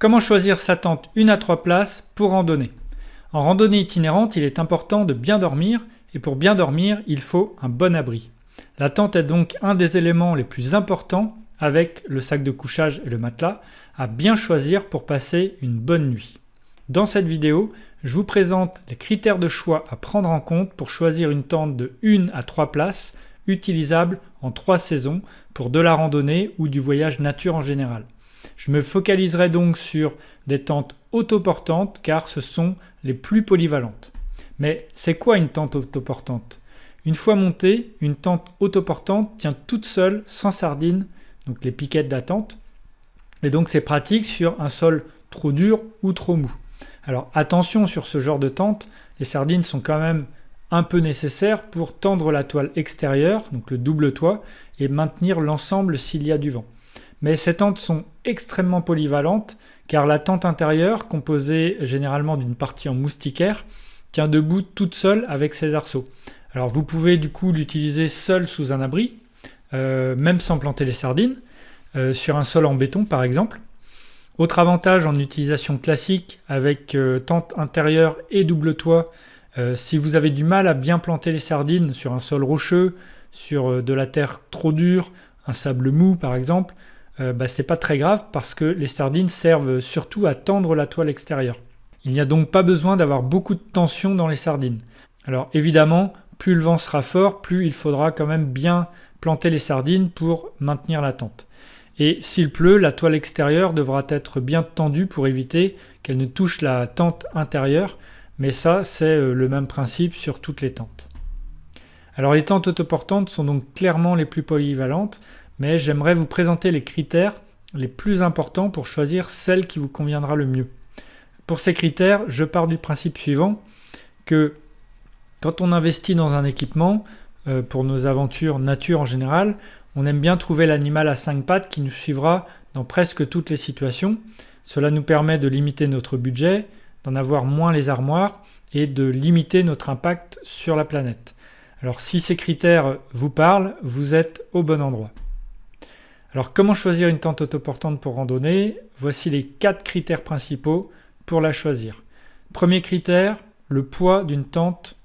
Comment choisir sa tente 1 à 3 places pour randonnée? En randonnée itinérante, il est important de bien dormir et pour bien dormir, il faut un bon abri. La tente est donc un des éléments les plus importants avec le sac de couchage et le matelas à bien choisir pour passer une bonne nuit. Dans cette vidéo, je vous présente les critères de choix à prendre en compte pour choisir une tente de 1 à 3 places utilisable en 3 saisons pour de la randonnée ou du voyage nature en général. Je me focaliserai donc sur des tentes autoportantes car ce sont les plus polyvalentes. Mais c'est quoi une tente autoportante? Une fois montée, une tente autoportante tient toute seule, sans sardines, donc les piquettes de la tente. Et donc c'est pratique sur un sol trop dur ou trop mou. Alors attention sur ce genre de tente, les sardines sont quand même un peu nécessaires pour tendre la toile extérieure, donc le double toit, et maintenir l'ensemble s'il y a du vent. Mais ces tentes sont extrêmement polyvalentes car la tente intérieure, composée généralement d'une partie en moustiquaire, tient debout toute seule avec ses arceaux. Alors vous pouvez du coup l'utiliser seul sous un abri, même sans planter les sardines, sur un sol en béton par exemple. Autre avantage en utilisation classique avec tente intérieure et double toit, si vous avez du mal à bien planter les sardines sur un sol rocheux, sur de la terre trop dure, un sable mou par exemple, c'est pas très grave parce que les sardines servent surtout à tendre la toile extérieure. Il n'y a donc pas besoin d'avoir beaucoup de tension dans les sardines. Alors évidemment, plus le vent sera fort, plus il faudra quand même bien planter les sardines pour maintenir la tente. Et s'il pleut, la toile extérieure devra être bien tendue pour éviter qu'elle ne touche la tente intérieure, mais ça c'est le même principe sur toutes les tentes. Alors les tentes autoportantes sont donc clairement les plus polyvalentes, mais j'aimerais vous présenter les critères les plus importants pour choisir celle qui vous conviendra le mieux. Pour ces critères, je pars du principe suivant, que quand on investit dans un équipement, pour nos aventures nature en général, on aime bien trouver l'animal à 5 pattes qui nous suivra dans presque toutes les situations. Cela nous permet de limiter notre budget, d'en avoir moins les armoires et de limiter notre impact sur la planète. Alors si ces critères vous parlent, vous êtes au bon endroit. Alors comment choisir une tente autoportante pour randonnée? Voici les 4 critères principaux pour la choisir. Premier critère, le poids d'une tente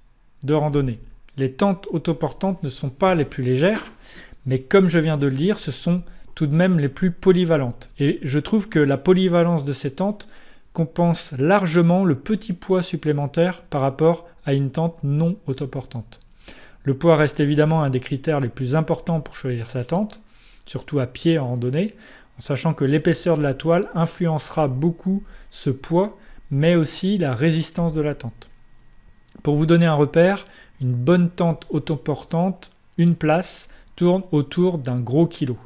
de randonnée. Les tentes autoportantes ne sont pas les plus légères, mais comme je viens de le dire, ce sont tout de même les plus polyvalentes. Et je trouve que la polyvalence de ces tentes compense largement le petit poids supplémentaire par rapport à une tente non autoportante. Le poids reste évidemment un des critères les plus importants pour choisir sa tente, surtout à pied en randonnée, en sachant que l'épaisseur de la toile influencera beaucoup ce poids, mais aussi la résistance de la tente. Pour vous donner un repère, une bonne tente autoportante, une place, tourne autour d'un gros kilo.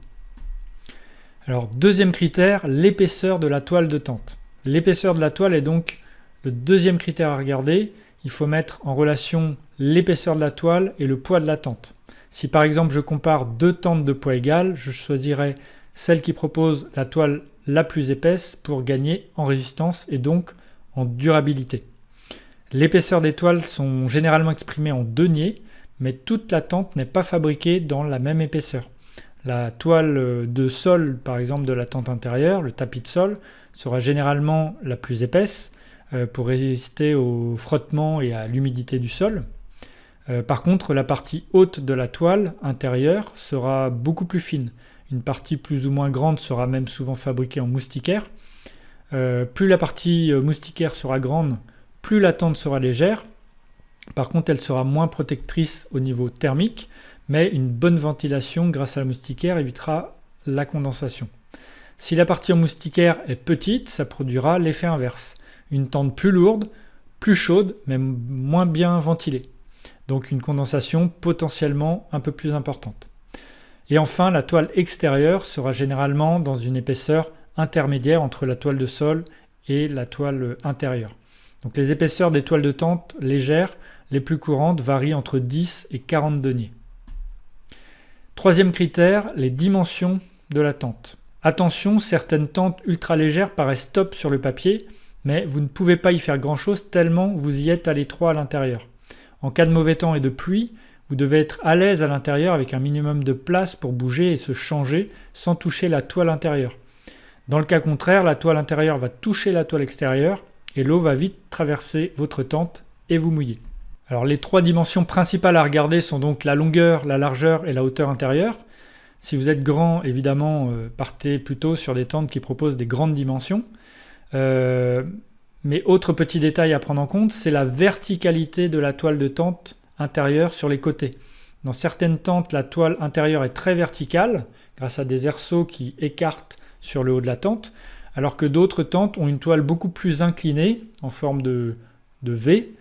Alors deuxième critère, l'épaisseur de la toile de tente. L'épaisseur de la toile est donc le deuxième critère à regarder. Il faut mettre en relation l'épaisseur de la toile et le poids de la tente. Si par exemple je compare 2 tentes de poids égal, je choisirai celle qui propose la toile la plus épaisse pour gagner en résistance et donc en durabilité. L'épaisseur des toiles sont généralement exprimées en deniers, mais toute la tente n'est pas fabriquée dans la même épaisseur. La toile de sol, par exemple de la tente intérieure, le tapis de sol, sera généralement la plus épaisse pour résister au frottement et à l'humidité du sol. Par contre, la partie haute de la toile intérieure sera beaucoup plus fine. Une partie plus ou moins grande sera même souvent fabriquée en moustiquaire. Plus la partie moustiquaire sera grande, plus la tente sera légère. Par contre, elle sera moins protectrice au niveau thermique, mais une bonne ventilation grâce à la moustiquaire évitera la condensation. Si la partie en moustiquaire est petite, ça produira l'effet inverse. Une tente plus lourde, plus chaude, mais moins bien ventilée. Donc une condensation potentiellement un peu plus importante. Et enfin, la toile extérieure sera généralement dans une épaisseur intermédiaire entre la toile de sol et la toile intérieure. Donc les épaisseurs des toiles de tente légères, les plus courantes, varient entre 10 et 40 deniers. Troisième critère, les dimensions de la tente. Attention, certaines tentes ultra légères paraissent top sur le papier, mais vous ne pouvez pas y faire grand-chose tellement vous y êtes à l'étroit à l'intérieur. En cas de mauvais temps et de pluie, vous devez être à l'aise à l'intérieur avec un minimum de place pour bouger et se changer sans toucher la toile intérieure. Dans le cas contraire, la toile intérieure va toucher la toile extérieure et l'eau va vite traverser votre tente et vous mouiller. Alors les 3 dimensions principales à regarder sont donc la longueur, la largeur et la hauteur intérieure. Si vous êtes grand, évidemment, partez plutôt sur des tentes qui proposent des grandes dimensions. Mais autre petit détail à prendre en compte, c'est la verticalité de la toile de tente intérieure sur les côtés. Dans certaines tentes, la toile intérieure est très verticale, grâce à des airceaux qui écartent sur le haut de la tente, alors que d'autres tentes ont une toile beaucoup plus inclinée, en forme de V,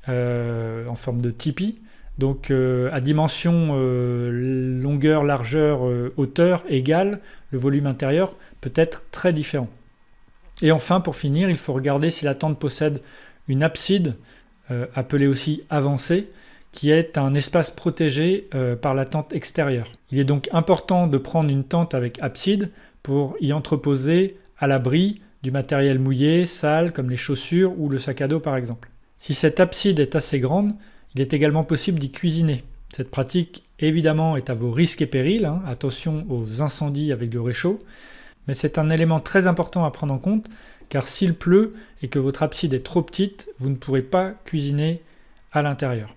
en forme de tipi. Donc à dimension longueur, largeur, hauteur égale, le volume intérieur peut être très différent. Et enfin, pour finir, il faut regarder si la tente possède une abside, appelée aussi avancée, qui est un espace protégé par la tente extérieure. Il est donc important de prendre une tente avec abside pour y entreposer à l'abri du matériel mouillé, sale, comme les chaussures ou le sac à dos par exemple. Si cette abside est assez grande, il est également possible d'y cuisiner. Cette pratique, évidemment, est à vos risques et périls. Attention aux incendies avec le réchaud. Mais c'est un élément très important à prendre en compte, car s'il pleut et que votre abside est trop petite, vous ne pourrez pas cuisiner à l'intérieur.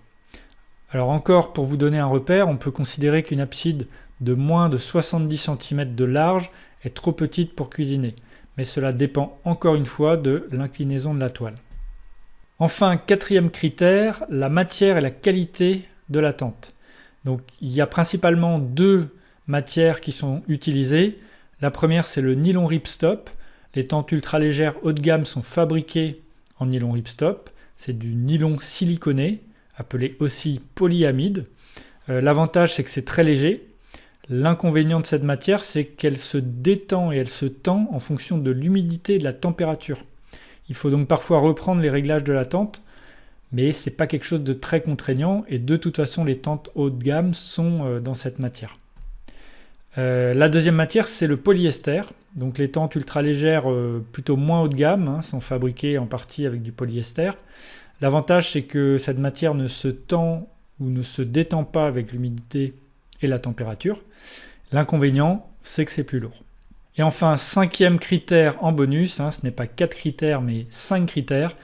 Alors encore, pour vous donner un repère, on peut considérer qu'une abside de moins de 70 cm de large est trop petite pour cuisiner. Mais cela dépend encore une fois de l'inclinaison de la toile. Enfin, 4e critère, la matière et la qualité de la tente. Donc il y a principalement 2 matières qui sont utilisées. La première, c'est le nylon ripstop. Les tentes ultra légères haut de gamme sont fabriquées en nylon ripstop. C'est du nylon siliconé, appelé aussi polyamide. L'avantage, c'est que c'est très léger. L'inconvénient de cette matière, c'est qu'elle se détend et elle se tend en fonction de l'humidité et de la température. Il faut donc parfois reprendre les réglages de la tente, mais ce n'est pas quelque chose de très contraignant et de toute façon, les tentes haut de gamme sont dans cette matière. La deuxième matière, c'est le polyester. Donc les tentes ultra légères, plutôt moins haut de gamme, sont fabriquées en partie avec du polyester. L'avantage, c'est que cette matière ne se tend ou ne se détend pas avec l'humidité et la température. L'inconvénient, c'est que c'est plus lourd. Et enfin, 5e critère en bonus, ce n'est pas 4 critères mais 5 critères,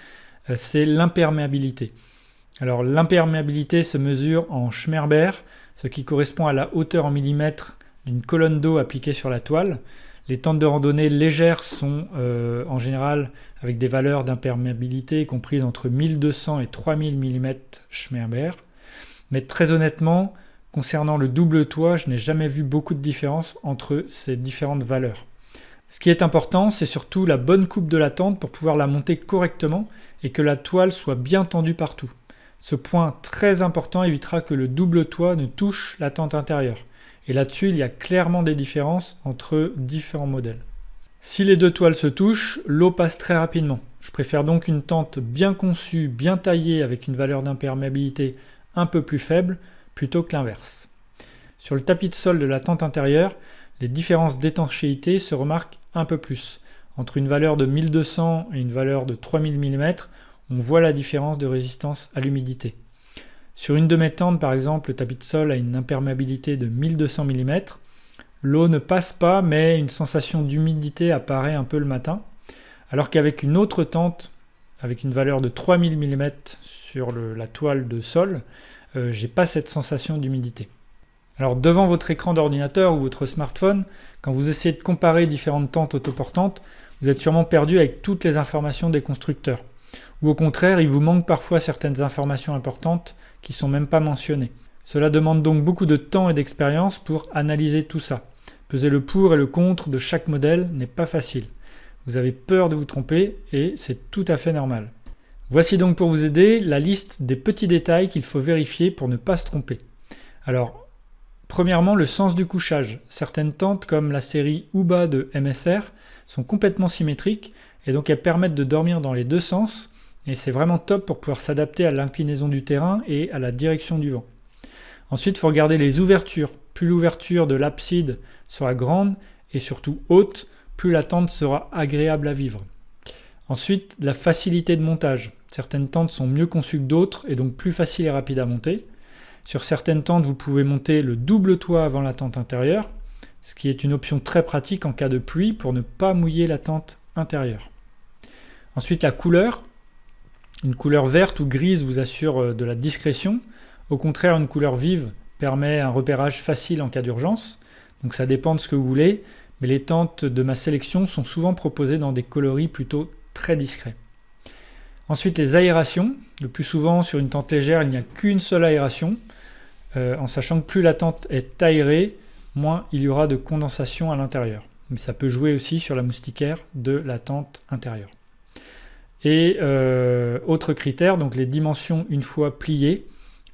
c'est l'imperméabilité. Alors l'imperméabilité se mesure en Schmerber, ce qui correspond à la hauteur en millimètres d'une colonne d'eau appliquée sur la toile. Les tentes de randonnée légères sont en général avec des valeurs d'imperméabilité comprises entre 1200 et 3000 mm Schmerber. Mais très honnêtement, concernant le double toit, je n'ai jamais vu beaucoup de différence entre ces différentes valeurs. Ce qui est important, c'est surtout la bonne coupe de la tente pour pouvoir la monter correctement et que la toile soit bien tendue partout. Ce point très important évitera que le double toit ne touche la tente intérieure. Et là-dessus, il y a clairement des différences entre différents modèles. Si les 2 toiles se touchent, l'eau passe très rapidement. Je préfère donc une tente bien conçue, bien taillée avec une valeur d'imperméabilité un peu plus faible, plutôt que l'inverse. Sur le tapis de sol de la tente intérieure, les différences d'étanchéité se remarquent un peu plus. Entre une valeur de 1200 et une valeur de 3000 mm, on voit la différence de résistance à l'humidité. Sur une de mes tentes, par exemple, le tapis de sol a une imperméabilité de 1200 mm. L'eau ne passe pas, mais une sensation d'humidité apparaît un peu le matin. Alors qu'avec une autre tente, avec une valeur de 3000 mm sur la toile de sol, j'ai pas cette sensation d'humidité. Alors devant votre écran d'ordinateur ou votre smartphone, quand vous essayez de comparer différentes tentes autoportantes, vous êtes sûrement perdu avec toutes les informations des constructeurs. Ou au contraire, il vous manque parfois certaines informations importantes qui ne sont même pas mentionnées. Cela demande donc beaucoup de temps et d'expérience pour analyser tout ça. Peser le pour et le contre de chaque modèle n'est pas facile. Vous avez peur de vous tromper et c'est tout à fait normal. Voici donc pour vous aider la liste des petits détails qu'il faut vérifier pour ne pas se tromper. Alors, premièrement, le sens du couchage. Certaines tentes, comme la série Uba de MSR, sont complètement symétriques et donc elles permettent de dormir dans les 2 sens et c'est vraiment top pour pouvoir s'adapter à l'inclinaison du terrain et à la direction du vent. Ensuite, il faut regarder les ouvertures. Plus l'ouverture de l'abside sera grande et surtout haute, plus la tente sera agréable à vivre. Ensuite, la facilité de montage. Certaines tentes sont mieux conçues que d'autres et donc plus faciles et rapides à monter. Sur certaines tentes, vous pouvez monter le double toit avant la tente intérieure. ce qui est une option très pratique en cas de pluie pour ne pas mouiller la tente intérieure. Ensuite, la couleur. Une couleur verte ou grise vous assure de la discrétion. Au contraire, une couleur vive permet un repérage facile en cas d'urgence. Donc ça dépend de ce que vous voulez, mais les tentes de ma sélection sont souvent proposées dans des coloris plutôt très discrets. Ensuite, les aérations. Le plus souvent, sur une tente légère, il n'y a qu'une seule aération, en sachant que plus la tente est aérée, moins il y aura de condensation à l'intérieur. Mais ça peut jouer aussi sur la moustiquaire de la tente intérieure. Et autre critère, donc les dimensions une fois pliées.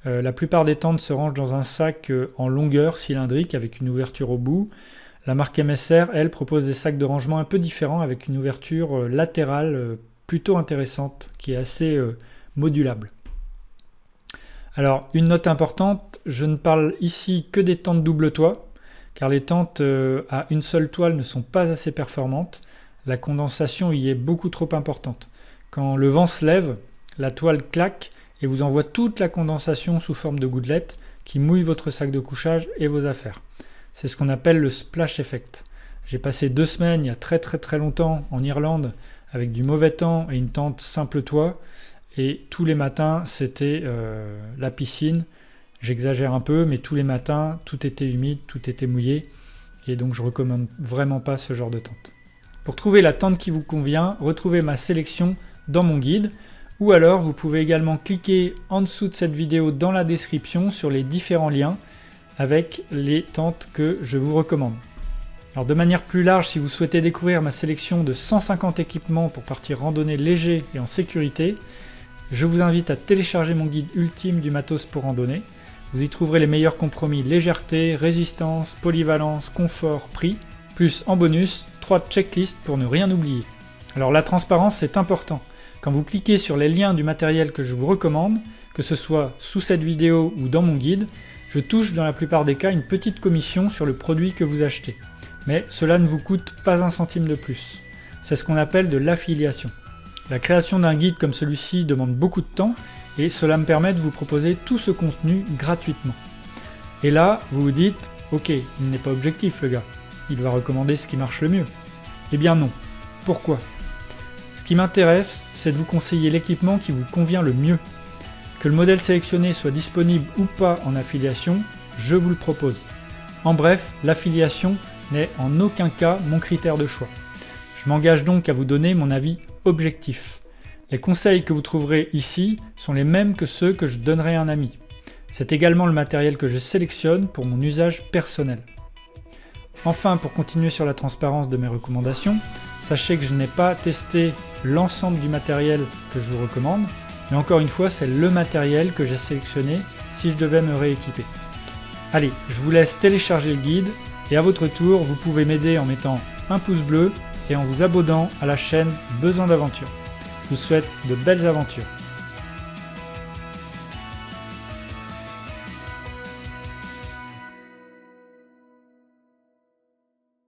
La plupart des tentes se rangent dans un sac en longueur cylindrique avec une ouverture au bout. La marque MSR, elle, propose des sacs de rangement un peu différents avec une ouverture latérale plutôt intéressante qui est assez modulable. Alors, une note importante, je ne parle ici que des tentes double toit, car les tentes à une seule toile ne sont pas assez performantes. La condensation y est beaucoup trop importante. Quand le vent se lève, la toile claque et vous envoie toute la condensation sous forme de gouttelettes qui mouillent votre sac de couchage et vos affaires. C'est ce qu'on appelle le splash effect. J'ai passé 2 semaines il y a très longtemps en Irlande avec du mauvais temps et une tente simple toit et tous les matins c'était la piscine. J'exagère un peu, mais tous les matins tout était humide, tout était mouillé et donc je recommande vraiment pas ce genre de tente. Pour trouver la tente qui vous convient, retrouvez ma sélection dans mon guide. Ou alors vous pouvez également cliquer en dessous de cette vidéo dans la description sur les différents liens avec les tentes que je vous recommande. Alors de manière plus large, si vous souhaitez découvrir ma sélection de 150 équipements pour partir randonnée léger et en sécurité, je vous invite à télécharger mon guide ultime du matos pour randonnée. Vous y trouverez les meilleurs compromis légèreté, résistance, polyvalence, confort, prix, plus en bonus 3 checklists pour ne rien oublier. Alors la transparence c'est important. Quand vous cliquez sur les liens du matériel que je vous recommande, que ce soit sous cette vidéo ou dans mon guide, je touche dans la plupart des cas une petite commission sur le produit que vous achetez. Mais cela ne vous coûte pas un centime de plus. C'est ce qu'on appelle de l'affiliation. La création d'un guide comme celui-ci demande beaucoup de temps et cela me permet de vous proposer tout ce contenu gratuitement. Et là, vous vous dites, ok, il n'est pas objectif le gars, il va recommander ce qui marche le mieux. Eh bien non. Pourquoi ? Ce qui m'intéresse, c'est de vous conseiller l'équipement qui vous convient le mieux. Que le modèle sélectionné soit disponible ou pas en affiliation, je vous le propose. En bref, l'affiliation n'est en aucun cas mon critère de choix. Je m'engage donc à vous donner mon avis objectif. Les conseils que vous trouverez ici sont les mêmes que ceux que je donnerai à un ami. C'est également le matériel que je sélectionne pour mon usage personnel. Enfin, pour continuer sur la transparence de mes recommandations, sachez que je n'ai pas testé l'ensemble du matériel que je vous recommande, mais encore une fois, c'est le matériel que j'ai sélectionné si je devais me rééquiper. Allez, je vous laisse télécharger le guide et à votre tour, vous pouvez m'aider en mettant un pouce bleu et en vous abonnant à la chaîne Besoin d'aventure. Je vous souhaite de belles aventures.